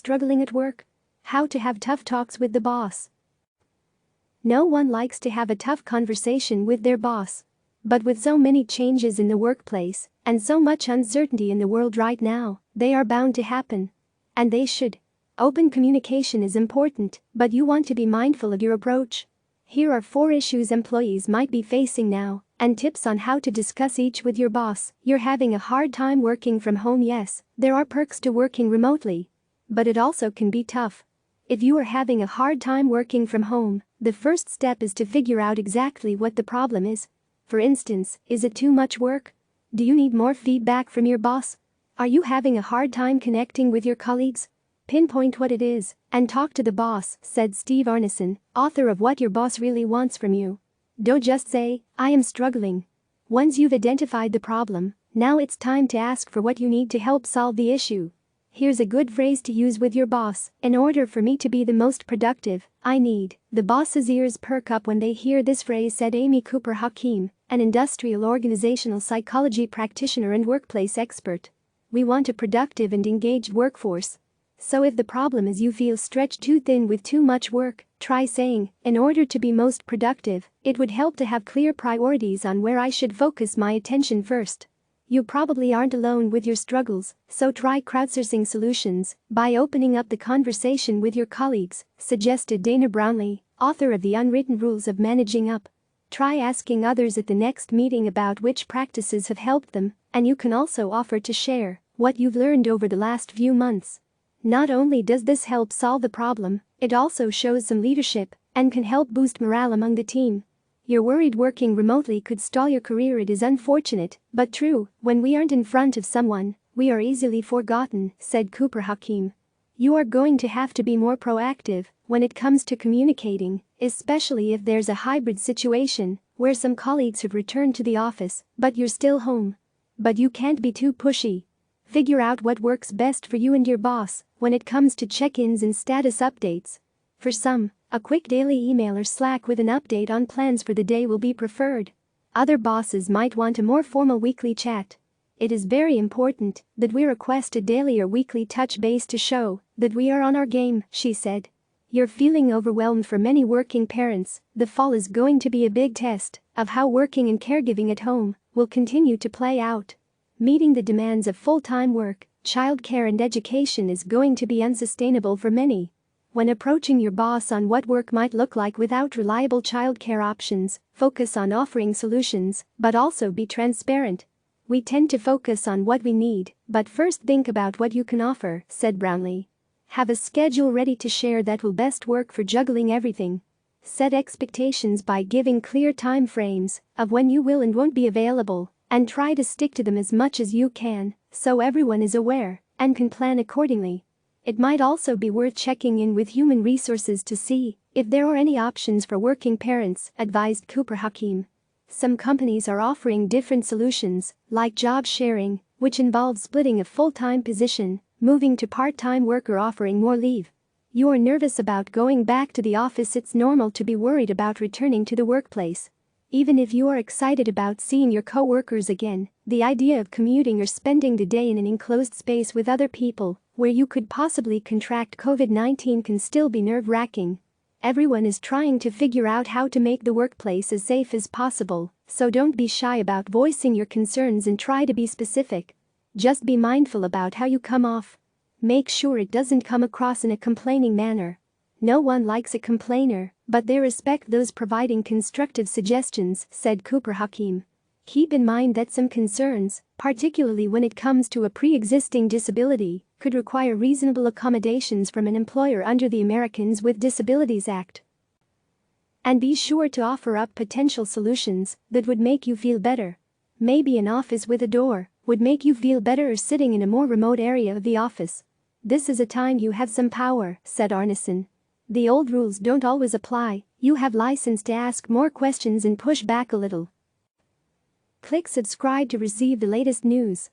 struggling at work? How to have tough talks with the boss. No one likes to have a tough conversation with their boss. But with so many changes in the workplace and so much uncertainty in the world right now, they are bound to happen. And they should. Open communication is important, but you want to be mindful of your approach. Here are 4 issues employees might be facing now, and tips on how to discuss each with your boss. You're having a hard time working from home. Yes, there are perks to working remotely. But it also can be tough. If you are having a hard time working from home, the first step is to figure out exactly what the problem is. For instance, is it too much work? Do you need more feedback from your boss? Are you having a hard time connecting with your colleagues? Pinpoint what it is and talk to the boss, said Steve Arneson, author of What Your Boss Really Wants from You. Don't just say, I am struggling. Once you've identified the problem, now it's time to ask for what you need to help solve the issue. Here's a good phrase to use with your boss. In order for me to be the most productive, I need. The boss's ears perk up when they hear this phrase, said Amy Cooper Hakim, an industrial organizational psychology practitioner and workplace expert. We want a productive and engaged workforce. So if the problem is you feel stretched too thin with too much work, try saying, in order to be most productive, it would help to have clear priorities on where I should focus my attention first. You probably aren't alone with your struggles, so try crowdsourcing solutions by opening up the conversation with your colleagues, suggested Dana Brownlee, author of The Unwritten Rules of Managing Up. Try asking others at the next meeting about which practices have helped them, and you can also offer to share what you've learned over the last few months. Not only does this help solve the problem, it also shows some leadership and can help boost morale among the team. You're worried working remotely could stall your career. It is unfortunate, but true. When we aren't in front of someone, we are easily forgotten, said Cooper Hakim. You are going to have to be more proactive when it comes to communicating, especially if there's a hybrid situation where some colleagues have returned to the office, but you're still home. But you can't be too pushy. Figure out what works best for you and your boss when it comes to check-ins and status updates. For some, a quick daily email or Slack with an update on plans for the day will be preferred. Other bosses might want a more formal weekly chat. It is very important that we request a daily or weekly touch base to show that we are on our game, she said. You're feeling overwhelmed. For many working parents, the fall is going to be a big test of how working and caregiving at home will continue to play out. Meeting the demands of full-time work, childcare and education is going to be unsustainable for many. When approaching your boss on what work might look like without reliable childcare options, focus on offering solutions, but also be transparent. We tend to focus on what we need, but first think about what you can offer, said Brownlee. Have a schedule ready to share that will best work for juggling everything. Set expectations by giving clear time frames of when you will and won't be available, and try to stick to them as much as you can, so everyone is aware and can plan accordingly. It might also be worth checking in with human resources to see if there are any options for working parents, advised Cooper Hakim. Some companies are offering different solutions, like job sharing, which involves splitting a full-time position, moving to part-time work, or offering more leave. You are nervous about going back to the office. It's normal to be worried about returning to the workplace. Even if you are excited about seeing your co-workers again, the idea of commuting or spending the day in an enclosed space with other people where you could possibly contract COVID-19 can still be nerve-wracking. Everyone is trying to figure out how to make the workplace as safe as possible, so don't be shy about voicing your concerns and try to be specific. Just be mindful about how you come off. Make sure it doesn't come across in a complaining manner. No one likes a complainer, but they respect those providing constructive suggestions, said Cooper Hakim. Keep in mind that some concerns, particularly when it comes to a pre-existing disability, could require reasonable accommodations from an employer under the Americans with Disabilities Act. And be sure to offer up potential solutions that would make you feel better. Maybe an office with a door would make you feel better, or sitting in a more remote area of the office. This is a time you have some power, said Arneson. The old rules don't always apply. You have license to ask more questions and push back a little. Click subscribe to receive the latest news.